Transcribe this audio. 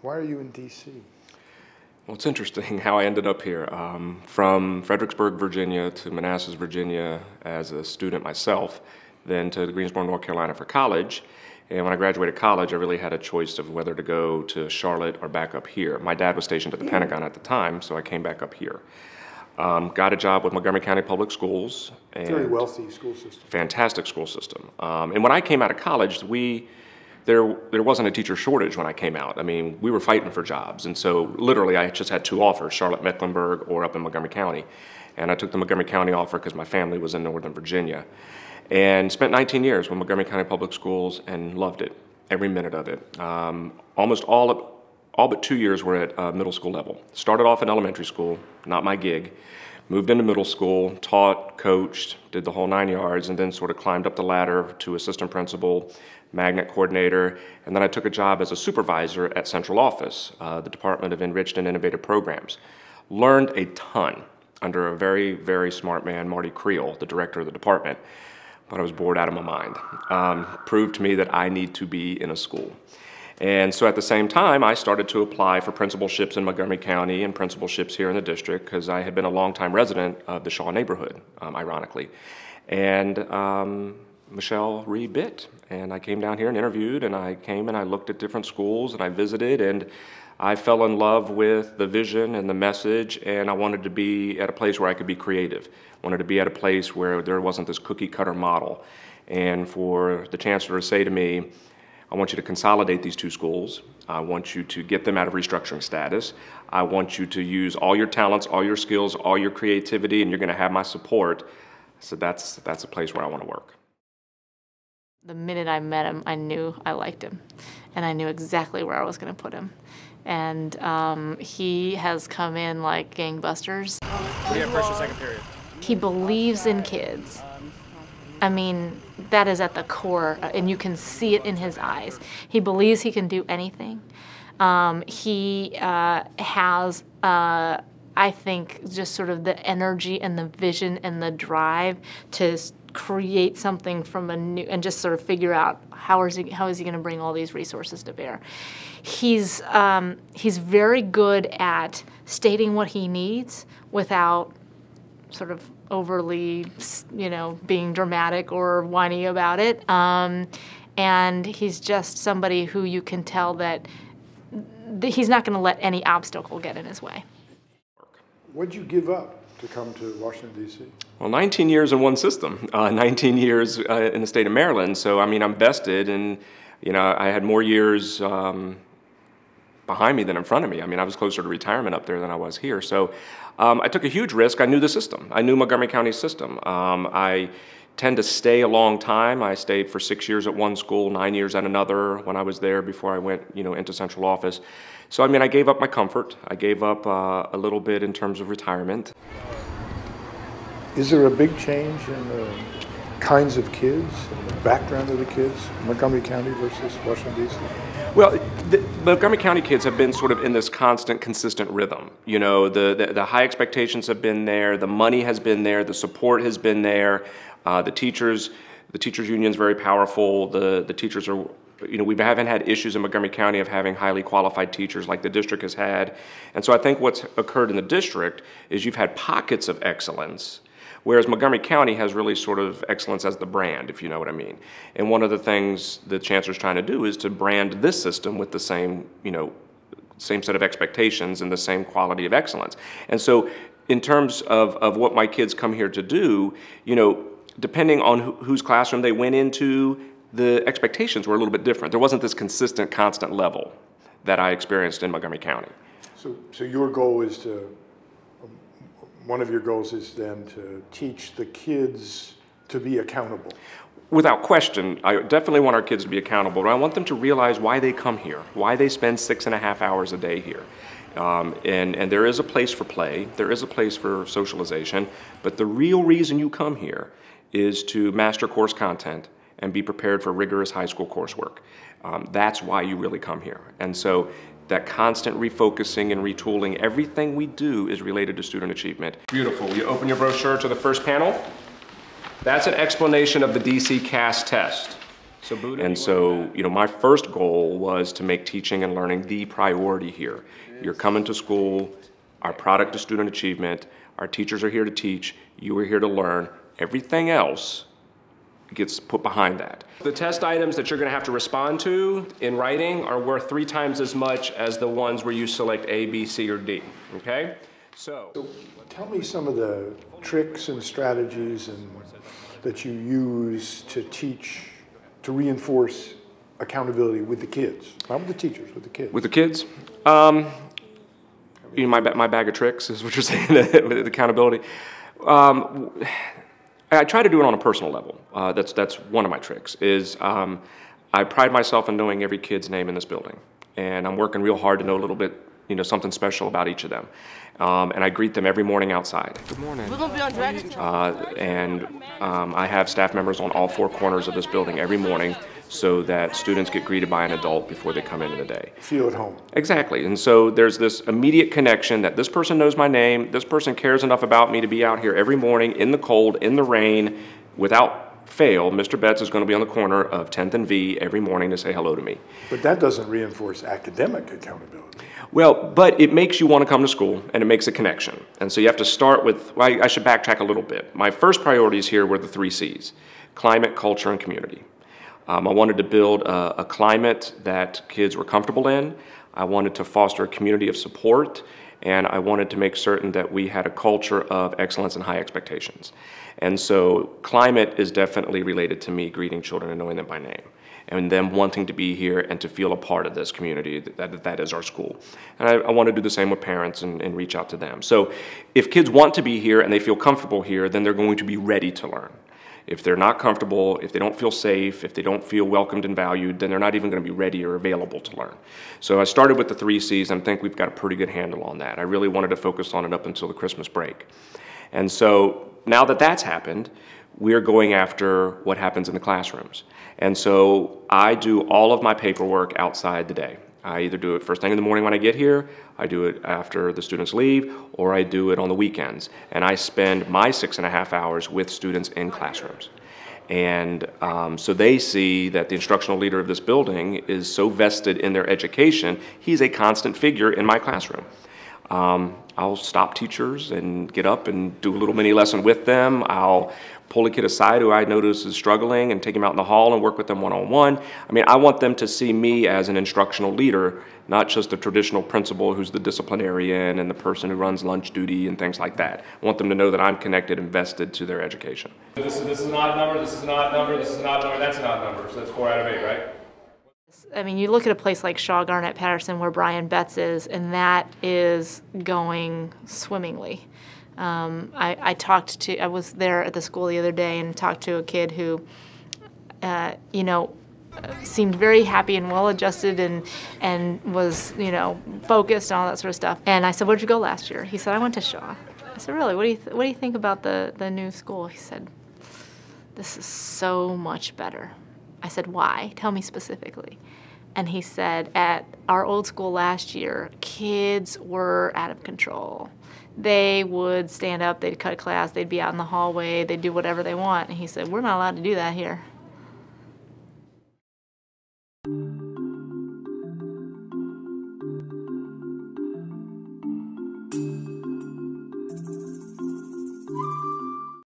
why are you in D.C.? Well, it's interesting how I ended up here. From Fredericksburg, Virginia to Manassas, Virginia as a student myself, then to Greensboro, North Carolina for college. And when I graduated college, I really had a choice of whether to go to Charlotte or back up here. My dad was stationed at the Pentagon at the time, so I came back up here. Got a job with Montgomery County Public Schools. And very wealthy school system. Fantastic school system. And when I came out of college, there wasn't a teacher shortage when I came out. I mean, we were fighting for jobs. And so literally I just had two offers, Charlotte, Mecklenburg, or up in Montgomery County. And I took the Montgomery County offer because my family was in Northern Virginia. And spent 19 years with Montgomery County Public Schools and loved it, every minute of it. Almost all but 2 years were at middle school level. Started off in elementary school, not my gig. Moved into middle school, taught, coached, did the whole 9 yards, and then sort of climbed up the ladder to assistant principal, magnet coordinator, and then I took a job as a supervisor at central office, the Department of Enriched and Innovative Programs. Learned a ton under a very, very smart man, Marty Creel, the director of the department, but I was bored out of my mind. Proved to me that I need to be in a school. And so at the same time, I started to apply for principalships in Montgomery County and principalships here in the district because I had been a longtime resident of the Shaw neighborhood, ironically. And Michelle re-bit, and I came down here and interviewed, and I came and I looked at different schools and I visited, and I fell in love with the vision and the message, and I wanted to be at a place where I could be creative. Wanted to be at a place where there wasn't this cookie cutter model. And for the chancellor to say to me, I want you to consolidate these two schools. I want you to get them out of restructuring status. I want you to use all your talents, all your skills, all your creativity, and you're gonna have my support. So that's a place where I want to work. The minute I met him, I knew I liked him, and I knew exactly where I was going to put him. And he has come in like gangbusters. We have first and second period. He believes in kids. I mean, that is at the core, and you can see it in his eyes. He believes he can do anything. He has, I think, just sort of the energy and the vision and the drive to create something from a new, and just sort of figure out how is he going to bring all these resources to bear. He's very good at stating what he needs without sort of overly, being dramatic or whiny about it. And he's just somebody who you can tell that he's not going to let any obstacle get in his way. What'd you give up to come to Washington, D.C.? Well, 19 years in one system, 19 years in the state of Maryland. So, I mean, I'm vested, and, I had more years behind me than in front of me. I mean, I was closer to retirement up there than I was here. So I took a huge risk. I knew the system. I knew Montgomery County's system. I tend to stay a long time. I stayed for 6 years at one school, 9 years at another when I was there before I went, into central office. So, I mean, I gave up my comfort. I gave up a little bit in terms of retirement. Is there a big change in the kinds of kids and the background of the kids, Montgomery County versus Washington, D.C.? Well, the Montgomery County kids have been sort of in this constant, consistent rhythm. The high expectations have been there, the money has been there, the support has been there, the teachers union is very powerful, the teachers are, we haven't had issues in Montgomery County of having highly qualified teachers like the district has had. And so I think what's occurred in the district is you've had pockets of excellence, whereas Montgomery County has really sort of excellence as the brand, if you know what I mean. And one of the things the chancellor's trying to do is to brand this system with the same, same set of expectations and the same quality of excellence. And so in terms of what my kids come here to do, depending on whose classroom they went into, the expectations were a little bit different. There wasn't this consistent, constant level that I experienced in Montgomery County. So your goal is one of your goals is then to teach the kids to be accountable. Without question, I definitely want our kids to be accountable, but I want them to realize why they come here, why they spend 6.5 hours a day here. And there is a place for play, there is a place for socialization, but the real reason you come here is to master course content and be prepared for rigorous high school coursework. That's why you really come here. And so that constant refocusing and retooling, everything we do is related to student achievement. Beautiful. You open your brochure to the first panel. That's an explanation of the DC CAS test. And so, my first goal was to make teaching and learning the priority here. You're coming to school, our product is student achievement, our teachers are here to teach, you are here to learn. Everything else gets put behind that. The test items that you're going to have to respond to in writing are worth 3 times as much as the ones where you select A, B, C, or D, okay? So tell me some of the tricks and strategies that you use to teach, to reinforce accountability with the kids, not with the teachers, with the kids. With the kids, my bag of tricks is what you're saying, with accountability. I try to do it on a personal level. That's one of my tricks, is I pride myself in knowing every kid's name in this building. And I'm working real hard to know a little bit, something special about each of them. And I greet them every morning outside. Good morning. We're going to be on Dragon Tail. I have staff members on all 4 corners of this building every morning so that students get greeted by an adult before they come into the day. Feel at home. Exactly. And so there's this immediate connection that this person knows my name, this person cares enough about me to be out here every morning in the cold, in the rain, without fail. Mr. Betts is going to be on the corner of 10th and V every morning to say hello to me. But that doesn't reinforce academic accountability. Well, but it makes you want to come to school, and it makes a connection. And so you have to start with, I should backtrack a little bit. My first priorities here were the 3 C's: climate, culture, and community. I wanted to build a climate that kids were comfortable in. I wanted to foster a community of support, and I wanted to make certain that we had a culture of excellence and high expectations. And so climate is definitely related to me greeting children and knowing them by name, and them wanting to be here and to feel a part of this community that is our school. And I want to do the same with parents and reach out to them. So if kids want to be here and they feel comfortable here, then they're going to be ready to learn. If they're not comfortable, if they don't feel safe, if they don't feel welcomed and valued, then they're not even going to be ready or available to learn. So I started with the 3 C's, and I think we've got a pretty good handle on that. I really wanted to focus on it up until the Christmas break. And so now that that's happened, we're going after what happens in the classrooms. And so I do all of my paperwork outside the day. I either do it first thing in the morning when I get here, I do it after the students leave, or I do it on the weekends. And I spend my 6.5 hours with students in classrooms. And so they see that the instructional leader of this building is so vested in their education, he's a constant figure in my classroom. I'll stop teachers and get up and do a little mini lesson with them. I'll pull a kid aside who I notice is struggling and take him out in the hall and work with them one-on-one. I mean, I want them to see me as an instructional leader, not just a traditional principal who's the disciplinarian and the person who runs lunch duty and things like that. I want them to know that I'm connected and vested to their education. This is an odd number, this is an odd number, this is an odd number, that's an odd number, so that's 4 out of 8, right? I mean, you look at a place like Shaw, Garnett, Patterson, where Brian Betts is, and that is going swimmingly. I was there at the school the other day and talked to a kid who, seemed very happy and well-adjusted and was, focused and all that sort of stuff. And I said, "Where'd you go last year?" He said, "I went to Shaw." I said, "Really? What do you think about the new school?" He said, "This is so much better." I said, "Why? Tell me specifically." And he said, "At our old school last year, kids were out of control. They would stand up, they'd cut class, they'd be out in the hallway, they'd do whatever they want." And he said, "We're not allowed to do that here."